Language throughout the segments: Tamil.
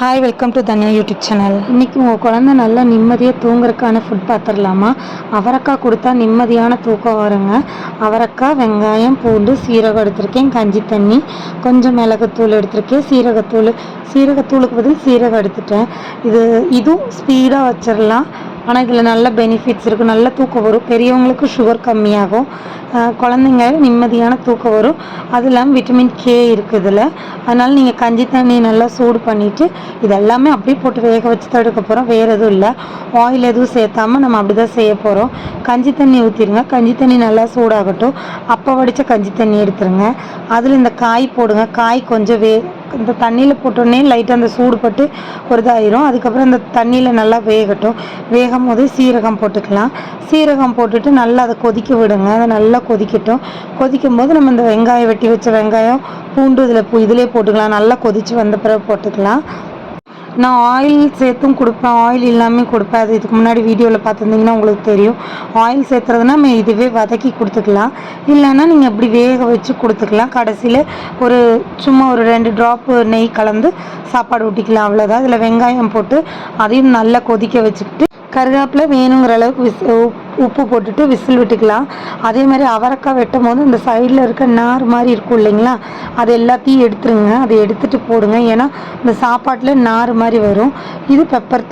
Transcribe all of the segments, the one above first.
Hi welcome to Dhanya YouTube channel. இன்றைக்கி உங்கள் குழந்தை நல்லா நிம்மதியாக தூங்குறதுக்கான ஃபுட் பார்த்துடலாமா? அவரைக்காய் கொடுத்தா நிம்மதியான தூக்கம் வருங்க. அவரைக்காய், வெங்காயம், பூண்டு, சீரகம் எடுத்திருக்கேன். கஞ்சி தண்ணி, கொஞ்சம் மிளகுத்தூள் எடுத்திருக்கேன். சீரகத்தூளுக்கு பதில் சீரகம் எடுத்துட்டேன். இதுவும் ஸ்பீடாக வச்சிடலாம். ஆனால் இதில் நல்ல பெனிஃபிட்ஸ் இருக்குது. நல்ல தூக்கம் வரும். பெரியவங்களுக்கு சுகர் கம்மியாகும். குழந்தைங்க நிம்மதியான தூக்கம் வரும். அது இல்லாமல் விட்டமின் கே இருக்குது இதில். அதனால் நீங்கள் கஞ்சி தண்ணி நல்லா சூடு பண்ணிவிட்டு இதெல்லாமே அப்படியே போட்டு வேக வச்சு தான் எடுக்க போகிறோம். வேறு எதுவும் இல்லை, ஆயில் எதுவும் சேர்த்தாமல் நம்ம அப்படி தான் செய்ய போகிறோம். கஞ்சி தண்ணி ஊற்றிடுங்க. கஞ்சி தண்ணி நல்லா சூடாகட்டும். அப்போ வடித்த கஞ்சி தண்ணி எடுத்துருங்க. அதில் இந்த காய் போடுங்க. காய் கொஞ்சம் இந்த தண்ணியில் போட்டோடனே லைட்டாக அந்த சூடு பட்டு ஒரு இதாயிரும். அதுக்கப்புறம் இந்த தண்ணியில் நல்லா வேகட்டும். வேகும் போது சீரகம் போட்டுக்கலாம். சீரகம் போட்டுட்டு நல்லா அதை கொதிக்க விடுங்க. அதை நல்லா கொதிக்கட்டும். கொதிக்கும் போது நம்ம இந்த வெங்காயம், வெட்டி வச்ச வெங்காயம், பூண்டு இதிலே போட்டுக்கலாம். நல்லா கொதித்து வந்த பிறகு போட்டுக்கலாம். நான் ஆயில் சேர்த்தும் கொடுப்பேன், ஆயில் இல்லாமல் கொடுப்பேன். அது இதுக்கு முன்னாடி வீடியோவில் பார்த்துருந்தீங்கன்னா உங்களுக்கு தெரியும். ஆயில் சேர்த்துறதுனா நம்ம இதுவே வதக்கி கொடுத்துக்கலாம். இல்லைன்னா நீங்கள் இப்படி வேக வச்சு கொடுத்துக்கலாம். கடைசியில் சும்மா ஒரு 2 ட்ராப் நெய் கலந்து சாப்பாடு ஊட்டிக்கலாம். அவ்வளோதான். இதில் வெங்காயம் போட்டு அதையும் நல்லா கொதிக்க வச்சுக்கிட்டு கருவேப்பிலை வேணுங்கிற அளவுக்கு உப்பு போட்டுட்டு விசில் விட்டுக்கலாம். அதே மாதிரி அவரைக்காய் வெட்டும் போது இந்த சைடில் இருக்க நார் மாதிரி இருக்கும் இல்லைங்களா, அது எல்லாத்தையும் எடுத்துருங்க. அதை எடுத்துகிட்டு போடுங்க. ஏன்னா இந்த சாப்பாட்டில் நார் மாதிரி வரும். இது பெப்பர்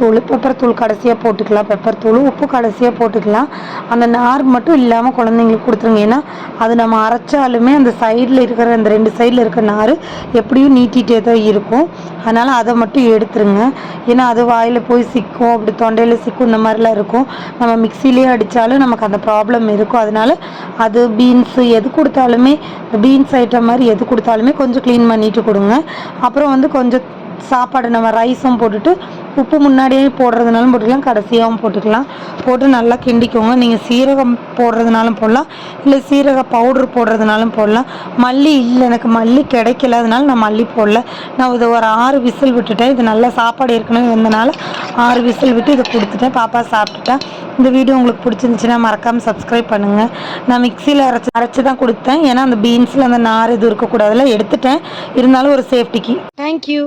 தூள் கடைசியாக போட்டுக்கலாம். பெப்பர் தூள், உப்பு கடைசியாக போட்டுக்கலாம். அந்த நார் மட்டும் இல்லாமல் குழந்தைங்களுக்கு கொடுத்துருங்க. ஏன்னா அது நம்ம அரைச்சாலுமே அந்த சைடில் இருக்கிற அந்த 2 சைடில் இருக்க நார் எப்படியும் நீட்டிகிட்டே தான் இருக்கும். அதனால் அதை மட்டும் எடுத்துருங்க. ஏன்னா அது வாயில் போய் சிக்கும், அப்படி தொண்டையில் சிக்கும், இந்த மாதிரிலாம் இருக்கும். நம்ம மிக்சிலே அடித்தாலும் நமக்கு அந்த ப்ராப்ளம் இருக்கும். அதனால் அது பீன்ஸு எது கொடுத்தாலுமே, பீன்ஸ் ஐட்டம் மாதிரி எது கொடுத்தாலுமே கொஞ்சம் க்ளீன் பண்ணிவிட்டு கொடுங்க. அப்புறம் கொஞ்சம் சாப்பாடு நம்ம ரைஸும் போட்டுட்டு உப்பு முன்னாடியே போடுறதுனாலும் போட்டுக்கலாம், கடைசியாகவும் போட்டுக்கலாம். போட்டு நல்லா கிண்டிக்கோங்க. நீங்கள் சீரகம் போடுறதுனாலும் போடலாம், இல்லை சீரக பவுட்ரு போடுறதுனாலும் போடலாம். மல்லி இல்லை, எனக்கு மல்லி கிடைக்கல, அதனால நான் மல்லி போடல. நான் இதை ஒரு 6 விசில் விட்டுட்டேன். இது நல்லா சாப்பாடு ஏற்கனவே வந்தனால 6 விசில் விட்டு இதை கொடுத்துட்டேன். பாப்பா சாப்பிட்டுட்டேன். இந்த வீடியோ உங்களுக்கு பிடிச்சிருந்துச்சுன்னா மறக்காமல் சப்ஸ்கிரைப் பண்ணுங்கள். நான் மிக்சியில் அரைச்சி தான் கொடுத்தேன். ஏன்னா அந்த பீன்ஸில் அந்த நார் இது இருக்கக்கூடாதுல, எடுத்துட்டேன். இருந்தாலும் ஒரு சேஃப்டிக்கு. Thank you.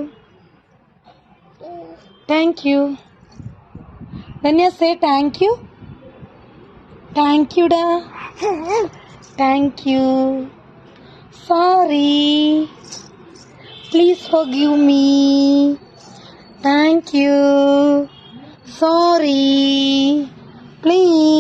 Thank you. Danya, say thank you. Thank you, da. Thank you. Sorry. Please forgive me. Thank you. Sorry. Please.